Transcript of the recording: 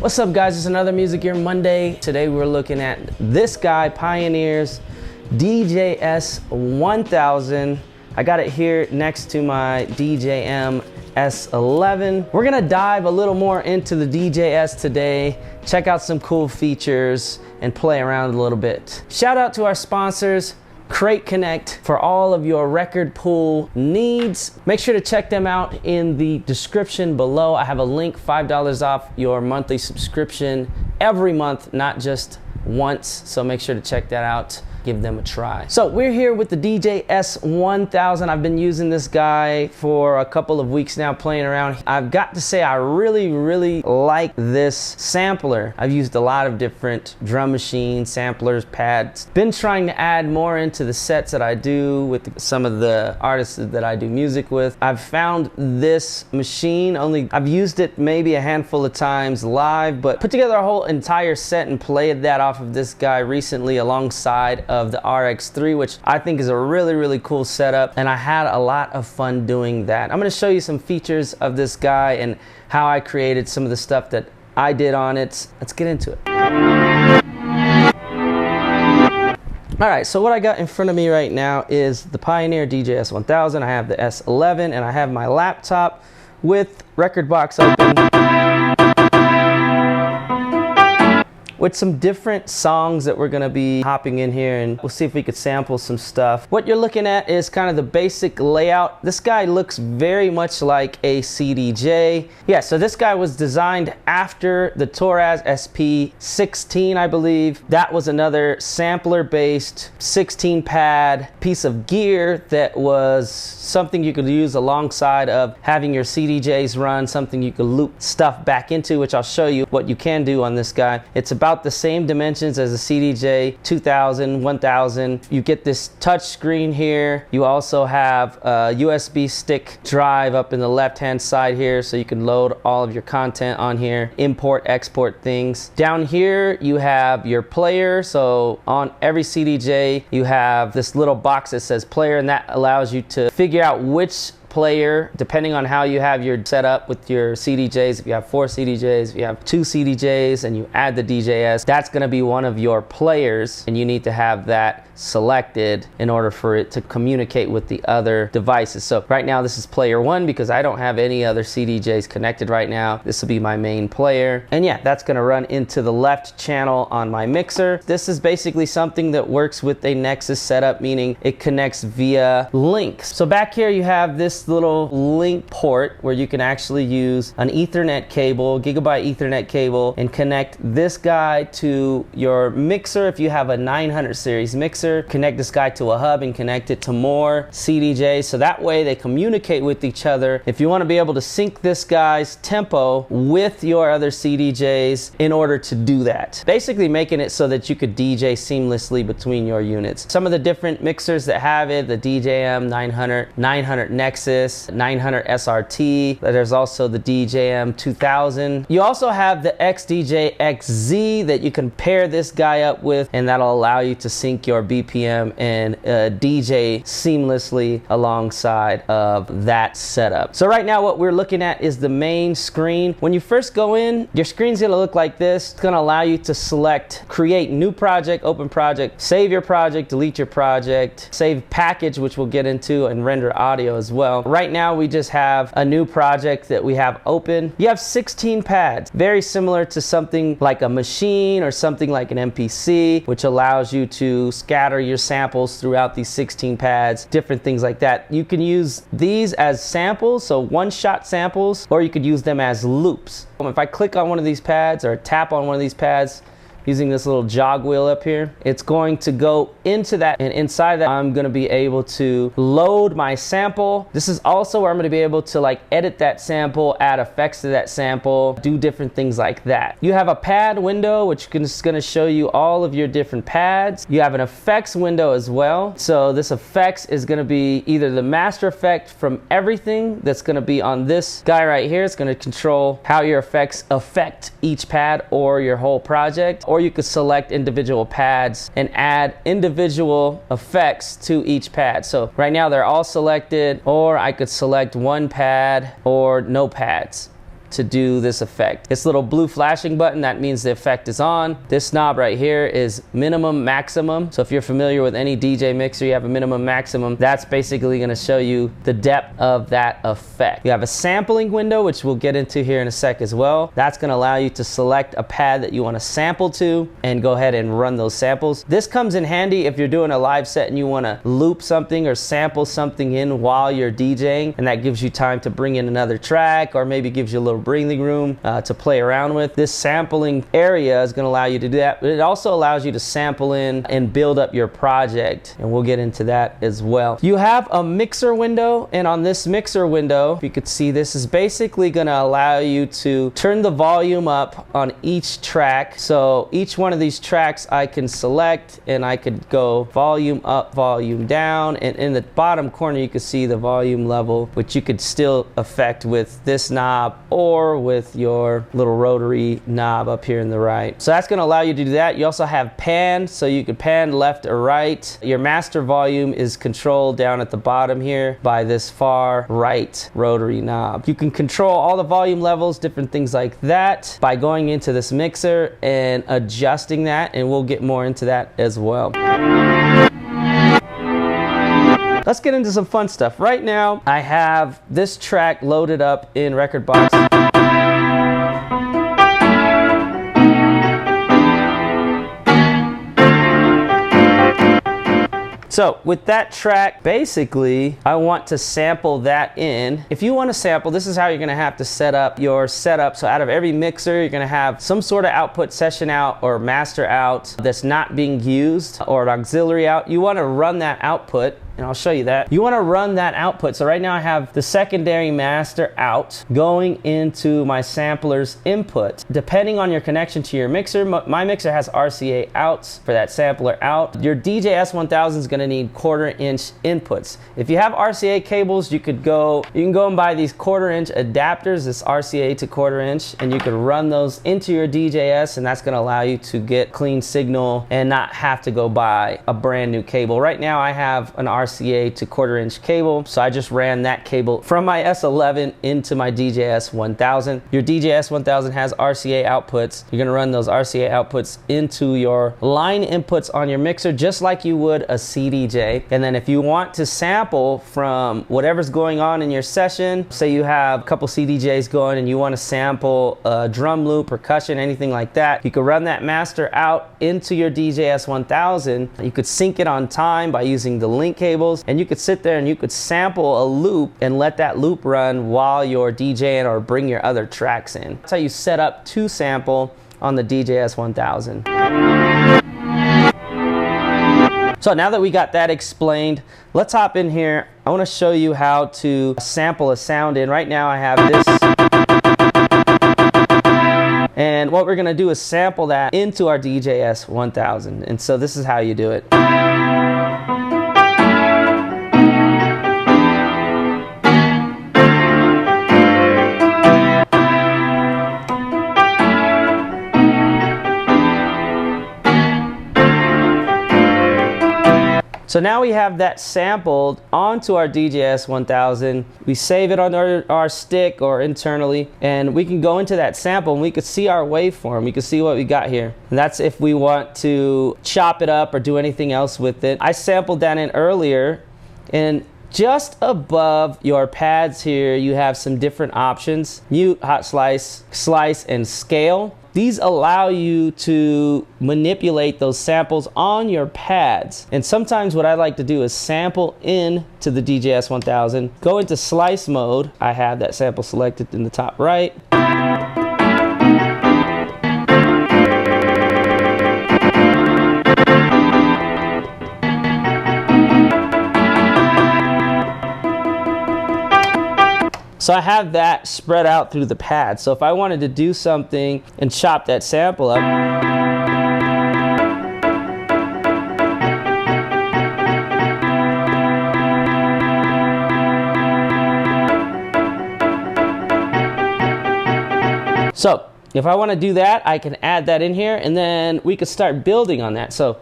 What's up guys, it's another Music Gear Monday. Today we're looking at this guy, Pioneer's DJS-1000. I got it here next to my DJM-S11. We're gonna dive a little more into the DJS today, check out some cool features, and play around a little bit. Shout out to our sponsors, Crate Connect, for all of your record pool needs. Make sure to check them out in the description below. I have a link, $5 off your monthly subscription every month, not just once. So make sure to check that out. Give them a try. So we're here with the DJS-1000. I've been using this guy for a couple of weeks now, playing around. I've got to say I really like this sampler. I've used a lot of different drum machines, samplers, pads. Been trying to add more into the sets that I do with some of the artists that I do music with. I've found this machine, I've used it maybe a handful of times live, but put together a whole entire set and played that off of this guy recently alongside of the RX3, which I think is a really cool setup, and I had a lot of fun doing that. I'm going to show you some features of this guy and how I created some of the stuff that I did on it. Let's get into it. Alright, so what I got in front of me right now is the Pioneer DJS-1000. I have the S11 and I have my laptop with record box open with some different songs that we're gonna be hopping in here, and we'll see if we could sample some stuff. What you're looking at is kind of the basic layout. This guy looks very much like a CDJ. Yeah, so this guy was designed after the Toraz SP16, I believe. That was another sampler-based 16 pad piece of gear that was something you could use alongside of having your CDJs run, something you could loop stuff back into, which I'll show you what you can do on this guy. It's about the same dimensions as a CDJ 2000, 1000. You get this touch screen here. You also have a USB stick drive up in the left hand side here, so you can load all of your content on here, import, export things. Down here you have your player, so on every CDJ you have this little box that says player, and that allows you to figure out which player, depending on how you have your setup with your CDJs. If you have 4 CDJs, if you have 2 CDJs and you add the DJS, that's gonna be one of your players, and you need to have that selected in order for it to communicate with the other devices. So right now this is player 1 because I don't have any other CDJs connected right now. This will be my main player, and yeah, that's gonna run into the left channel on my mixer. This is basically something that works with a Nexus setup, meaning it connects via links. So back here you have this little link port where you can actually use an Ethernet cable, gigabyte Ethernet cable, and connect this guy to your mixer. If you have a 900 series mixer, connect this guy to a hub and connect it to more CDJs, so that way they communicate with each other. If you want to be able to sync this guy's tempo with your other CDJs in order to do that, basically making it so that you could DJ seamlessly between your units. Some of the different mixers that have it, the DJM 900, 900 Nexus, 900 SRT, there's also the DJM 2000. You also have the XDJ-XZ that you can pair this guy up with, and that'll allow you to sync your BPM and DJ seamlessly alongside of that setup. So right now what we're looking at is the main screen. When you first go in, your screen's gonna look like this. It's gonna allow you to select create new project, open project, save your project, delete your project, save package, which we'll get into, and render audio as well. Right now we just have a new project that we have open. You have 16 pads, very similar to something like a machine or something like an MPC, which allows you to scatter your samples throughout these 16 pads, different things like that. You can use these as samples, so one-shot samples, or you could use them as loops. If I click on one of these pads or tap on one of these pads, using this little jog wheel up here, it's going to go into that, and inside that I'm going to be able to load my sample. This is also where I'm going to be able to like edit that sample, add effects to that sample, do different things like that. You have a pad window which is going to show you all of your different pads. You have an effects window as well, so this effects is going to be either the master effect from everything that's going to be on this guy right here. It's going to control how your effects affect each pad or your whole project, or you could select individual pads and add individual effects to each pad. So right now they're all selected, or I could select one pad or no pads to do this effect. This little blue flashing button, that means the effect is on. This knob right here is minimum maximum. So if you're familiar with any DJ mixer, you have a minimum maximum. That's basically going to show you the depth of that effect. You have a sampling window, which we'll get into here in a sec as well. That's going to allow you to select a pad that you want to sample to and go ahead and run those samples. This comes in handy if you're doing a live set and you want to loop something or sample something in while you're DJing, and that gives you time to bring in another track, or maybe gives you a little breathing room to play around with. This sampling area is going to allow you to do that, but it also allows you to sample in and build up your project, and we'll get into that as well. You have a mixer window, and on this mixer window, if you could see, this is basically going to allow you to turn the volume up on each track. So each one of these tracks I can select, and I could go volume up, volume down, and in the bottom corner you can see the volume level, which you could still affect with this knob or with your little rotary knob up here in the right. So that's going to allow you to do that. You also have pan, so you could pan left or right. Your master volume is controlled down at the bottom here by this far right rotary knob. You can control all the volume levels, different things like that, by going into this mixer and adjusting that, and we'll get more into that as well. Let's get into some fun stuff. Right now, I have this track loaded up in Rekordbox. So with that track, basically, I want to sample that in. If you want to sample, this is how you're going to have to set up your setup. So out of every mixer, you're going to have some sort of output session out or master out that's not being used, or an auxiliary out. You want to run that output, and I'll show you that. You want to run that output. So right now I have the secondary master out going into my sampler's input. Depending on your connection to your mixer, my mixer has RCA outs for that sampler out. Your DJS-1000 is going to need 1/4 inch inputs. If you have RCA cables, you can go and buy these 1/4 inch adapters, this RCA to 1/4 inch, and you can run those into your DJS, and that's going to allow you to get clean signal and not have to go buy a brand new cable. Right now I have an RCA to 1/4 inch cable, so I just ran that cable from my S11 into my DJS-1000. Your DJS-1000 has RCA outputs. You're going to run those RCA outputs into your line inputs on your mixer, just like you would a CDJ. And then if you want to sample from whatever's going on in your session, say you have a couple CDJs going and you want to sample a drum loop, percussion, anything like that, you could run that master out into your DJS-1000. You could sync it on time by using the link cables, and you could sit there and you could sample a loop and let that loop run while you're DJing or bring your other tracks in. That's how you set up to sample on the DJS-1000. So now that we got that explained, let's hop in here. I want to show you how to sample a sound in. Right now I have this. And what we're going to do is sample that into our DJS-1000. And so this is how you do it. So now we have that sampled onto our DJS-1000. We save it on our stick or internally, and we can go into that sample and we can see our waveform. We can see what we got here. And that's if we want to chop it up or do anything else with it. I sampled that in earlier, and just above your pads here, you have some different options: mute, hot slice, slice, and scale. These allow you to manipulate those samples on your pads. And sometimes what I like to do is sample in to the DJS-1000, go into slice mode. I have that sample selected in the top right. So I have that spread out through the pad. So if I wanted to do something and chop that sample up, so if I want to do that, I can add that in here, and then we could start building on that. So